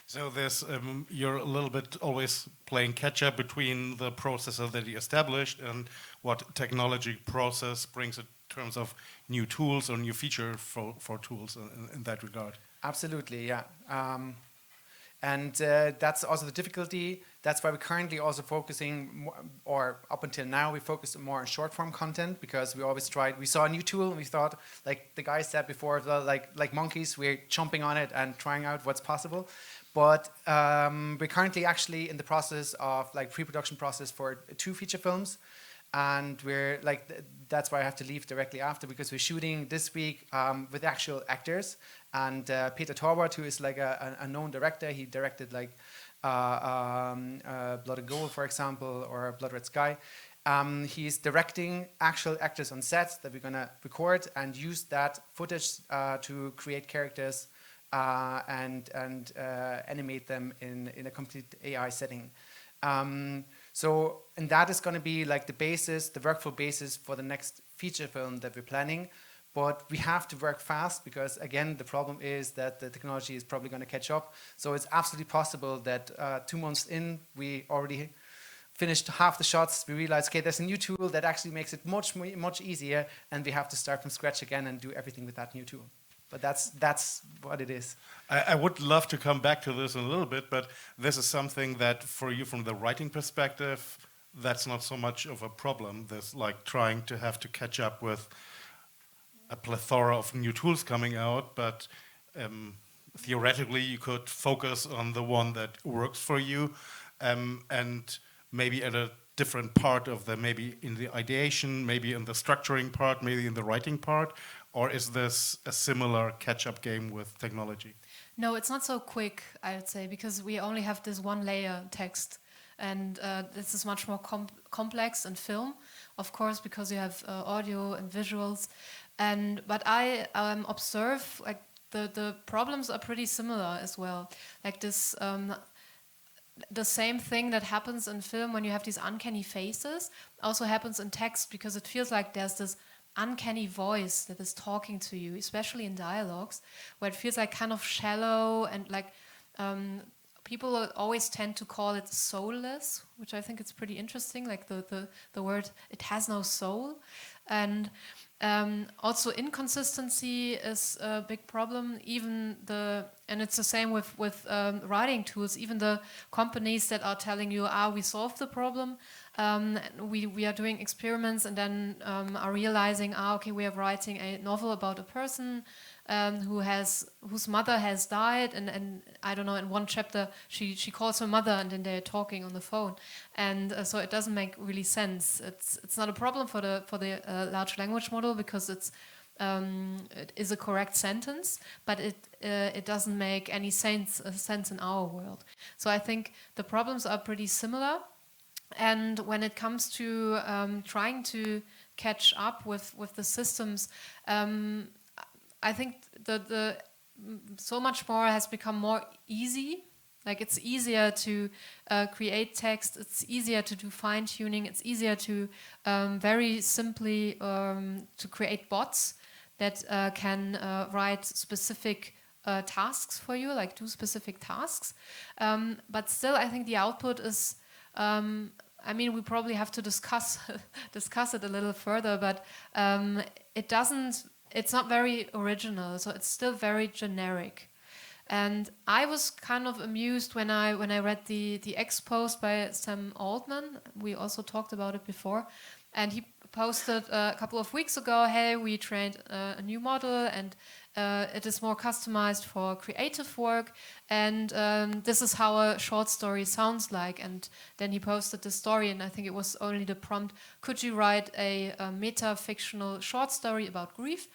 So there's you're a little bit always playing catch up between the processor that you established and what technology process brings in terms of new tools or new feature for tools in that regard. Absolutely, yeah. And that's also the difficulty. That's why we're currently also focusing more, or up until now, we focused more on short form content, because we always tried, we saw a new tool and we thought, like the guy said before, like monkeys, we're jumping on it and trying out what's possible. But we're currently actually in the process of like pre-production process for 2 feature films. And we're like, that's why I have to leave directly after, because we're shooting this week with actual actors. And Peter Torwart, who is like a known director, he directed like Blood and Gold, for example, or Blood Red Sky. He's directing actual actors on sets that we're gonna record and use that footage to create characters and animate them in a complete AI setting. So, and that is going to be like the basis, the workflow basis for the next feature film that we're planning. But we have to work fast because, again, the problem is that the technology is probably going to catch up. So it's absolutely possible that 2 months in, we already finished half the shots. We realized, okay, there's a new tool that actually makes it much easier, and we have to start from scratch again and do everything with that new tool. But that's what it is. I would love to come back to this in a little bit, but this is something that for you from the writing perspective, that's not so much of a problem. There's like trying to have to catch up with a plethora of new tools coming out, but theoretically you could focus on the one that works for you and maybe at a different part of the, maybe in the ideation, maybe in the structuring part, maybe in the writing part. Or is this a similar catch-up game with technology? No, it's not so quick, I would say, because we only have this one layer text. And this is much more complex in film, of course, because you have audio and visuals. But I observe like the problems are pretty similar as well. Like this, the same thing that happens in film when you have these uncanny faces also happens in text, because it feels like there's this uncanny voice that is talking to you, especially in dialogues, where it feels like kind of shallow and like people always tend to call it soulless, which I think is pretty interesting. Like the word, it has no soul. And also inconsistency is a big problem. And it's the same with writing tools. Even the companies that are telling you, we solved the problem, we are doing experiments, and then are realizing, okay, we are writing a novel about a person whose mother has died, and I don't know, in one chapter she calls her mother, and then they're talking on the phone, and so it doesn't make really sense. It's not a problem for the large language model, because it is a correct sentence, but it doesn't make any sense in our world. So I think the problems are pretty similar. And when it comes to trying to catch up with the systems, I think the so much more has become more easy. Like it's easier to create text. It's easier to do fine tuning. It's easier to very simply to create bots that can write specific tasks for you, like do specific tasks. But still, I think the output is. I mean, we probably have to discuss it a little further, but it's not very original, so it's still very generic. And I was kind of amused when I read the X post by Sam Altman. We also talked about it before, and he posted a couple of weeks ago, hey, we trained a new model, and it is more customized for creative work, and this is how a short story sounds like. And then he posted the story, and I think it was only the prompt, could you write a meta-fictional short story about grief?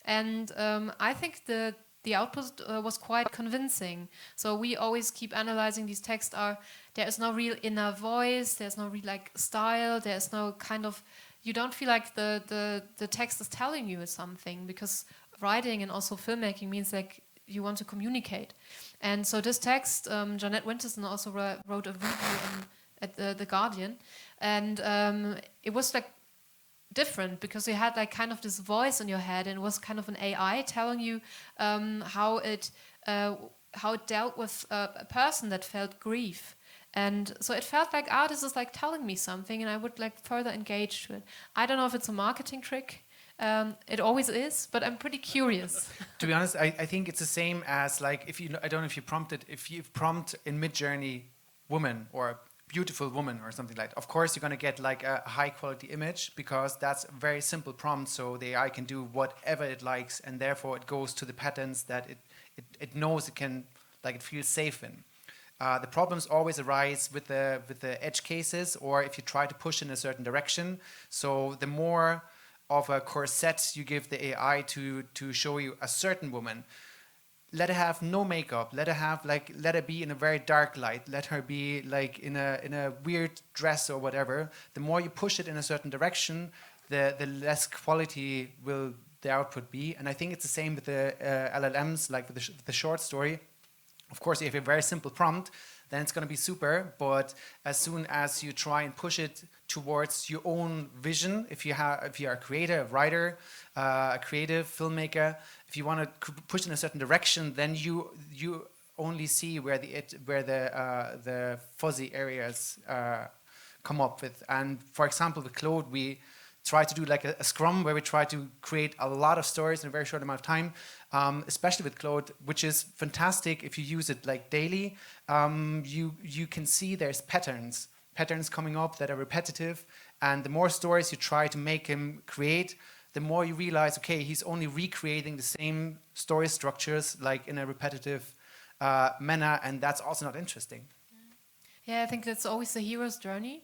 And I think the output was quite convincing. So we always keep analyzing these texts. There is no real inner voice, there's no real like style, there's no kind of, you don't feel like the text is telling you something, because writing and also filmmaking means like you want to communicate. And so this text, Jeanette Winterson also wrote a review at the Guardian, and it was like different, because you had like kind of this voice in your head, and it was kind of an AI telling you how it how it dealt with a person that felt grief. And so it felt like this is like telling me something, and I would like further engage to it. I don't know if it's a marketing trick. It always is, but I'm pretty curious. To be honest, I think it's the same as like if you I don't know if you prompt in Midjourney woman or beautiful woman or something like that. Of course, you're going to get like a high quality image because that's a very simple prompt. So the AI can do whatever it likes, and therefore it goes to the patterns that it knows it can, like it feels safe in. The problems always arise with the edge cases, or if you try to push in a certain direction. So the more of a corset you give the AI to show you a certain woman, let her have no makeup, let her be in a very dark light, let her be like in a weird dress or whatever. The more you push it in a certain direction, the less quality will the output be. And I think it's the same with the LLMs, like with the short story. Of course, if you have a very simple prompt, then it's going to be super. But as soon as you try and push it towards your own vision, if you are a creator, a writer, a creative filmmaker, if you want to push in a certain direction, then you only see where the fuzzy areas come up with. And for example, with Claude, we try to do like a scrum where we try to create a lot of stories in a very short amount of time, especially with Claude, which is fantastic if you use it like daily. You can see there's patterns coming up that are repetitive, and the more stories you try to make him create, the more you realize, okay, he's only recreating the same story structures like in a repetitive manner, and that's also not interesting. Yeah, I think that's always the hero's journey.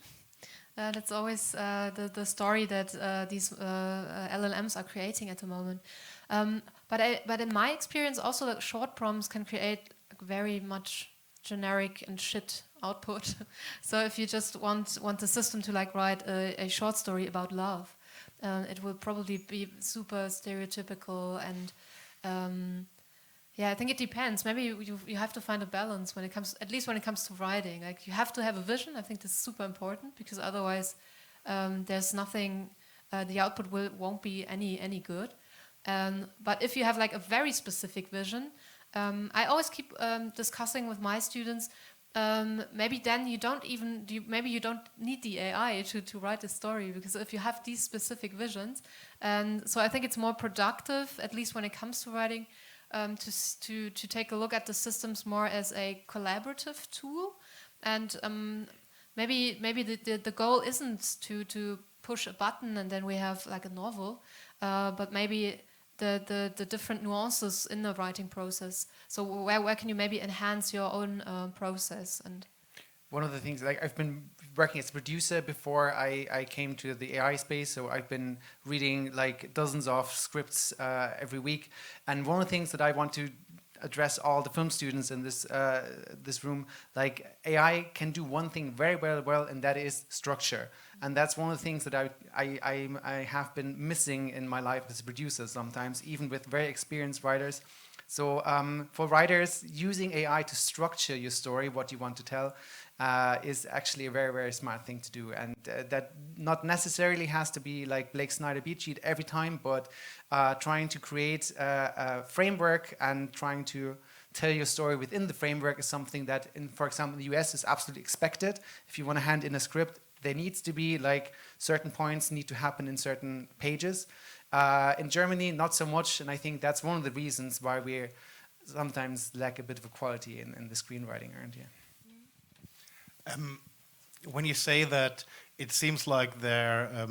That's always the story that these LLMs are creating at the moment. But in my experience, also like short prompts can create like very much generic and shit output. So if you just want the system to like write a short story about love, it will probably be super stereotypical and yeah, I think it depends. Maybe you have to find a balance when it comes, at least when it comes to writing. Like you have to have a vision. I think that's super important because otherwise there's nothing. The output won't be any good. But if you have like a very specific vision, I always keep discussing with my students. Maybe then you don't need the AI to write a story, because if you have these specific visions, and so I think it's more productive, at least when it comes to writing. To take a look at the systems more as a collaborative tool, and maybe the goal isn't to push a button and then we have like a novel, but maybe the different nuances in the writing process. So where can you maybe enhance your own process? And one of the things, like I've been working as a producer before I came to the AI space, so I've been reading like dozens of scripts every week. And one of the things that I want to address all the film students in this room, like AI can do one thing very well, and that is structure. And that's one of the things that I have been missing in my life as a producer sometimes, even with very experienced writers. So for writers, using AI to structure your story, what you want to tell, is actually a very smart thing to do, and that not necessarily has to be like Blake Snyder beat sheet every time, but trying to create a framework and trying to tell your story within the framework is something that, for example, in the US is absolutely expected. If you want to hand in a script, there needs to be like certain points need to happen in certain pages. In Germany, not so much, and I think that's one of the reasons why we sometimes lack a bit of a quality in the screenwriting, aren't you? When you say that, it seems like they're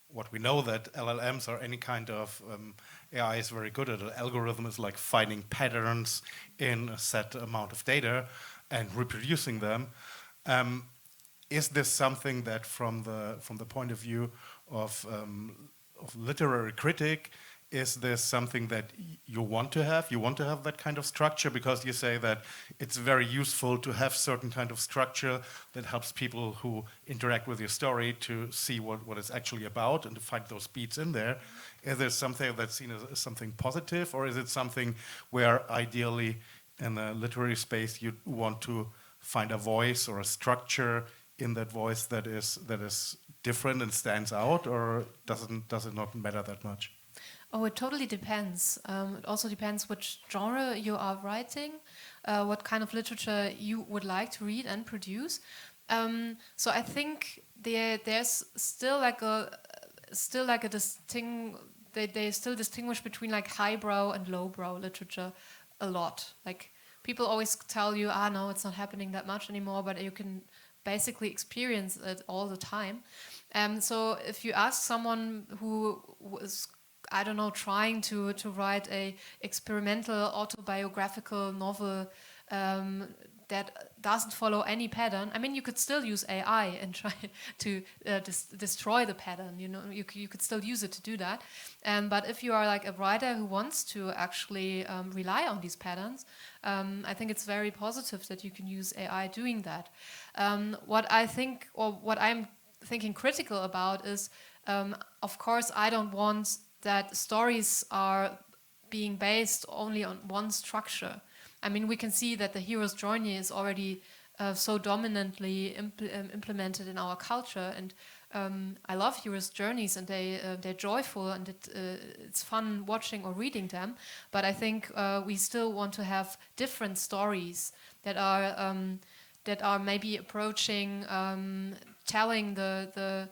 what we know that LLMs or any kind of AI is very good at. An algorithm is like finding patterns in a set amount of data and reproducing them. Is this something that, from the point of view of literary critic, is this something that you want to have? You want to have that kind of structure because you say that it's very useful to have certain kind of structure that helps people who interact with your story to see what it's actually about and to find those beats in there. Is there something that's seen as something positive, or is it something where ideally in the literary space you want to find a voice or a structure in that voice that is different and stands out, or does it not matter that much? Oh, it totally depends. It also depends which genre you are writing, what kind of literature you would like to read and produce. So I think there's still like a they still distinguish between like highbrow and lowbrow literature a lot. Like people always tell you, no, it's not happening that much anymore, but you can basically experience it all the time. So if you ask someone who was, I don't know, trying to write a experimental autobiographical novel that doesn't follow any pattern. I mean, you could still use AI and try to destroy the pattern. You know, you could still use it to do that. But if you are like a writer who wants to actually rely on these patterns, I think it's very positive that you can use AI doing that. What I think, or what I'm thinking critical about is, of course, I don't want that stories are being based only on one structure. I mean, we can see that the hero's journey is already so dominantly implemented in our culture, and I love hero's journeys, and they're joyful, and it's fun watching or reading them. But I think we still want to have different stories that are maybe approaching telling the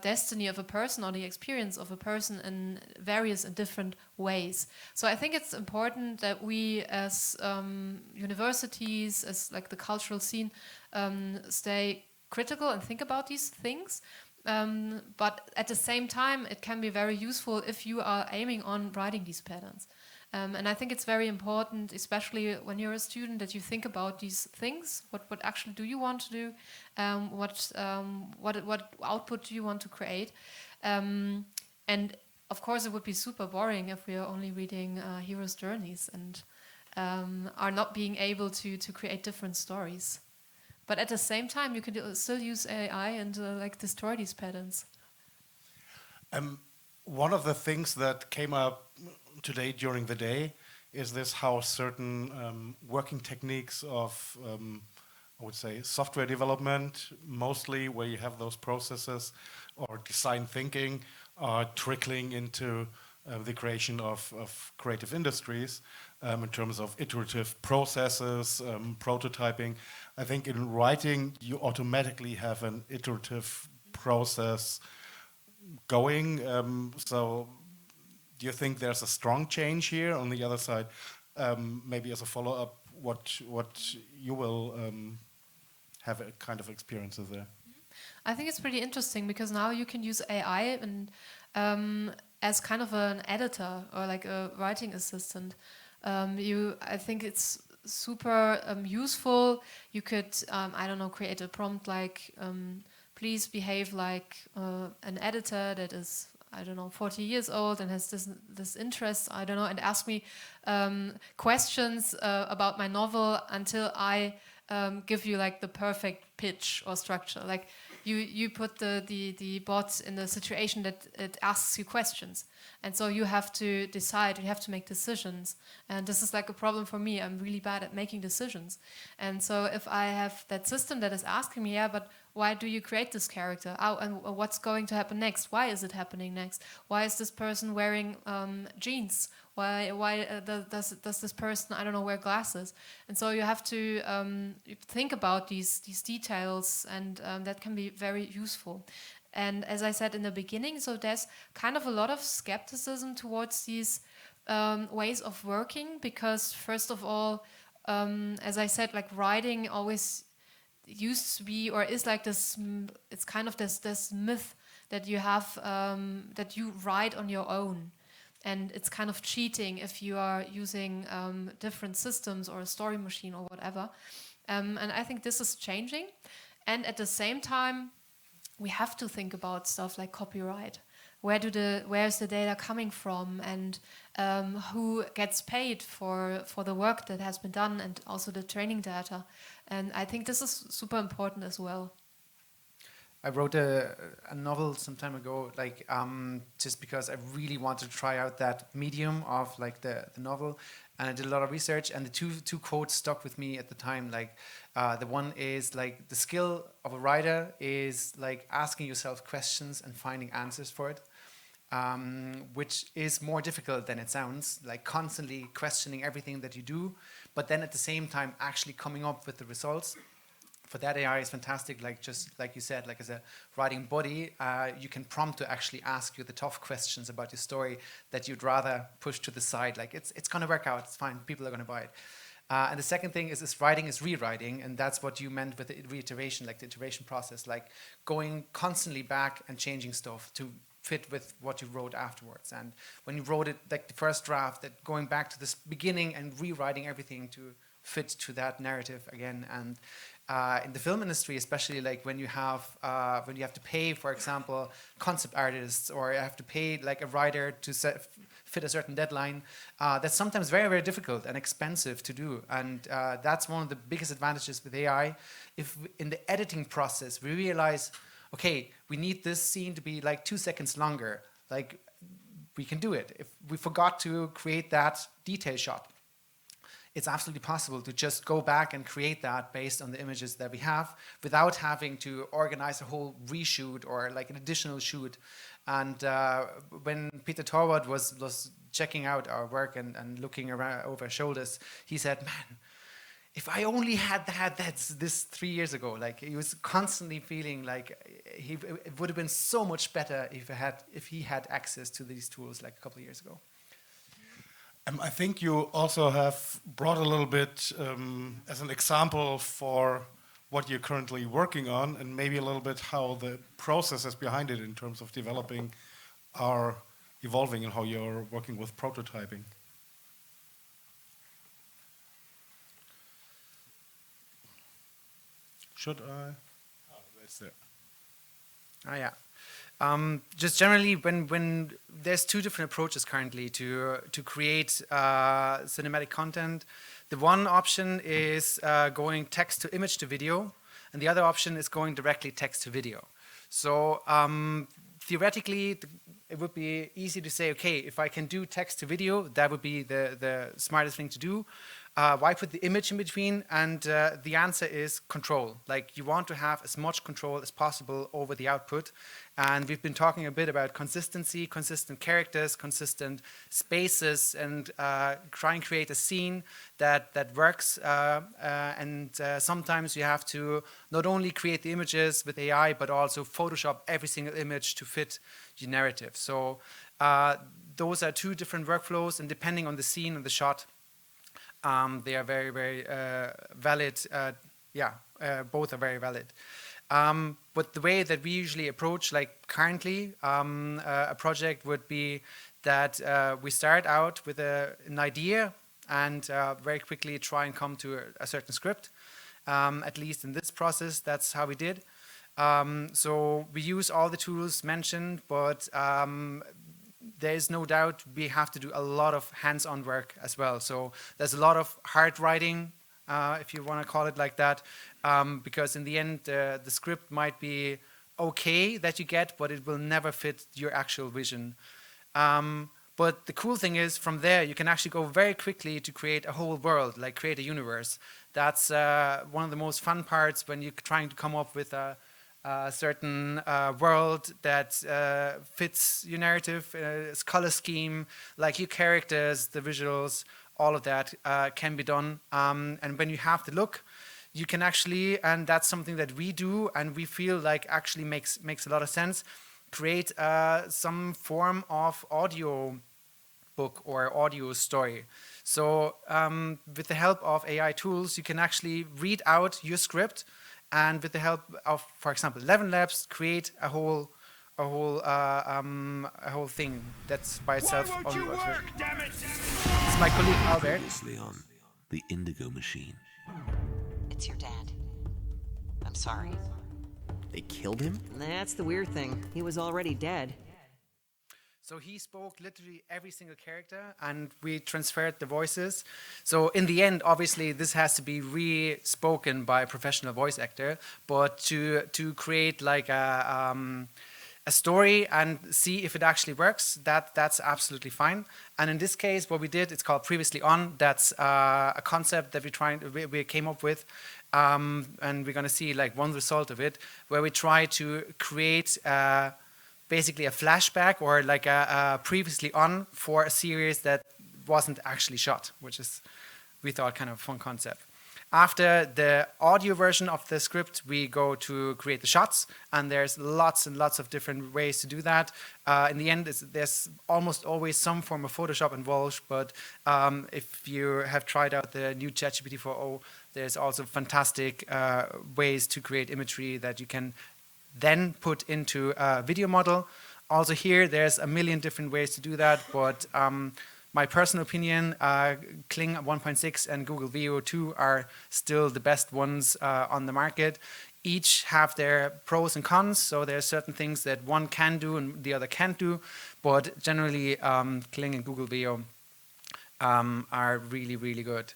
destiny of a person or the experience of a person in various and different ways. So I think it's important that we as universities, as like the cultural scene, stay critical and think about these things. But at the same time, it can be very useful if you are aiming on writing these patterns. And I think it's very important, especially when you're a student, that you think about these things. What actually do you want to do? What output do you want to create? And of course, it would be super boring if we are only reading heroes' journeys and are not being able to create different stories. But at the same time, you can still use AI and like destroy these patterns. One of the things that came up today during the day is this how certain working techniques of, I would say, software development, mostly where you have those processes, or design thinking, are trickling into the creation of creative industries in terms of iterative processes, prototyping. I think in writing, you automatically have an iterative process going. So do you think there's a strong change here? On the other side, maybe as a follow-up, what you will have a kind of experiences there? I think it's pretty interesting because now you can use AI and as kind of an editor or like a writing assistant. I think it's super useful. You could, I don't know, create a prompt like, please behave like an editor that is, I don't know, 40 years old and has this interest, I don't know, and ask me questions about my novel until I give you like the perfect pitch or structure. Like you put the bot in the situation that it asks you questions. And so you have to decide, you have to make decisions. And this is like a problem for me. I'm really bad at making decisions. And so if I have that system that is asking me, yeah, but why do you create this character? Oh, and what's going to happen next? Why is it happening next? Why is this person wearing jeans? Why does this person, I don't know, wear glasses? And so you have to think about these details, and that can be very useful. And as I said in the beginning, so there's kind of a lot of skepticism towards these ways of working, because first of all, as I said, like writing always used to be, or is like this, it's kind of this myth that you have, that you write on your own. And it's kind of cheating if you are using different systems or a story machine or whatever. And I think this is changing. And at the same time, we have to think about stuff like copyright. Where is the data coming from, and who gets paid for the work that has been done, and also the training data. And I think this is super important as well. I wrote a novel some time ago, like just because I really wanted to try out that medium of like the novel, and I did a lot of research. And the two quotes stuck with me at the time. Like the one is like, the skill of a writer is like asking yourself questions and finding answers for it. which is more difficult than it sounds, like constantly questioning everything that you do, but then at the same time actually coming up with the results. For that, AI is fantastic. Like just like you said, like as a writing body, you can prompt to actually ask you the tough questions about your story that you'd rather push to the side. Like it's going to work out. It's fine. People are going to buy it. And the second thing is writing is rewriting, and that's what you meant with the reiteration, like the iteration process, like going constantly back and changing stuff to fit with what you wrote afterwards. And when you wrote it, like the first draft, that going back to this beginning and rewriting everything to fit to that narrative again. And in the film industry, especially like when you have to pay, for example, concept artists, or you have to pay like a writer to fit a certain deadline, that's sometimes very, very difficult and expensive to do. And that's one of the biggest advantages with AI. If in the editing process we realize, okay, we need this scene to be like 2 seconds longer, like we can do it. If we forgot to create that detail shot, it's absolutely possible to just go back and create that based on the images that we have without having to organize a whole reshoot or like an additional shoot. And when Peter Torwart was checking out our work and looking around over his shoulders, he said, man, if I only had this 3 years ago, like he was constantly feeling like it would have been so much better if he had access to these tools like a couple of years ago. I think you also have brought a little bit as an example for what you're currently working on, and maybe a little bit how the processes behind it in terms of developing are evolving and how you're working with prototyping. Should I? Oh, that's it. Oh, yeah. Just generally, when there's two different approaches currently to create cinematic content. The one option is going text to image to video, and the other option is going directly text to video. So theoretically, it would be easy to say, okay, if I can do text to video, that would be the smartest thing to do. Why put the image in between? And the answer is control. Like you want to have as much control as possible over the output. And we've been talking a bit about consistency, consistent characters, consistent spaces, and try and create a scene that works. And sometimes you have to not only create the images with AI, but also Photoshop every single image to fit your narrative. So those are two different workflows, and depending on the scene and the shot, they are very, very valid. Both are very valid. But the way that we usually approach, like currently, a project would be that we start out with an idea and very quickly try and come to a certain script. At least in this process, that's how we did. So we use all the tools mentioned, but there's no doubt we have to do a lot of hands-on work as well. So there's a lot of hard writing, if you want to call it like that, because in the end, the script might be okay that you get, but it will never fit your actual vision. But the cool thing is, from there, you can actually go very quickly to create a whole world, like create a universe. That's one of the most fun parts when you're trying to come up with a certain world that fits your narrative, its color scheme, like your characters, the visuals, all of that can be done. And when you have the look, you can actually, and that's something that we do and we feel like actually makes a lot of sense, create some form of audio book or audio story. So with the help of AI tools, you can actually read out your script, and with the help of, for example, 11 Labs, create a whole thing that's by itself. Why won't you work, damn it? It's my colleague Albert. Previously on the Indigo Machine. It's your dad. I'm sorry. They killed him? That's the weird thing. He was already dead. So he spoke literally every single character, and we transferred the voices. So in the end, obviously, this has to be re-spoken by a professional voice actor, but to create like a story and see if it actually works, that's absolutely fine. And in this case, what we did, it's called Previously On. That's a concept that we came up with, and we're going to see like one result of it, where we try to create basically a flashback or like a previously on for a series that wasn't actually shot, which is, we thought, kind of a fun concept. After the audio version of the script, we go to create the shots, and there's lots and lots of different ways to do that. In the end, there's almost always some form of Photoshop involved, but if you have tried out the new ChatGPT 4.0, there's also fantastic ways to create imagery that you can then put into a video model. Also here, there's a million different ways to do that, but my personal opinion, Kling 1.6 and Google Veo 2 are still the best ones on the market. Each have their pros and cons, so there are certain things that one can do and the other can't do, but generally Kling and Google Veo are really, really good.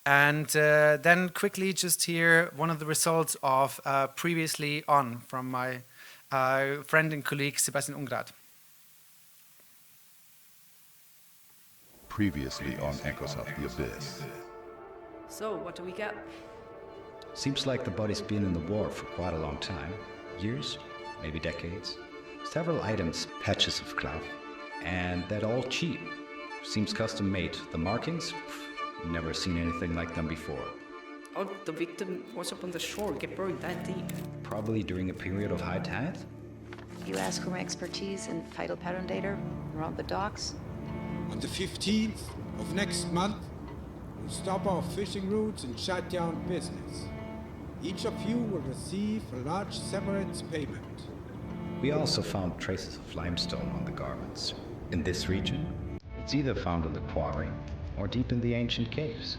And then quickly just here, one of the results of previously on from my friend and colleague Sebastian Ungrad. Previously on Echoes of the Abyss. So, what do we get? Seems like the body's been in the war for quite a long time. Years, maybe decades. Several items, patches of cloth, and that all cheap. Seems custom made. The markings? Never seen anything like them before. Oh, the victim was up on the shore, get buried that deep. Probably during a period of high tide? You ask for my expertise in tidal pattern data around the docks? On the 15th of next month, we'll stop our fishing routes and shut down business. Each of you will receive a large severance payment. We also found traces of limestone on the garments. In this region, it's either found in the quarry or deep in the ancient caves.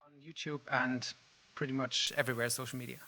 On YouTube and pretty much everywhere social media.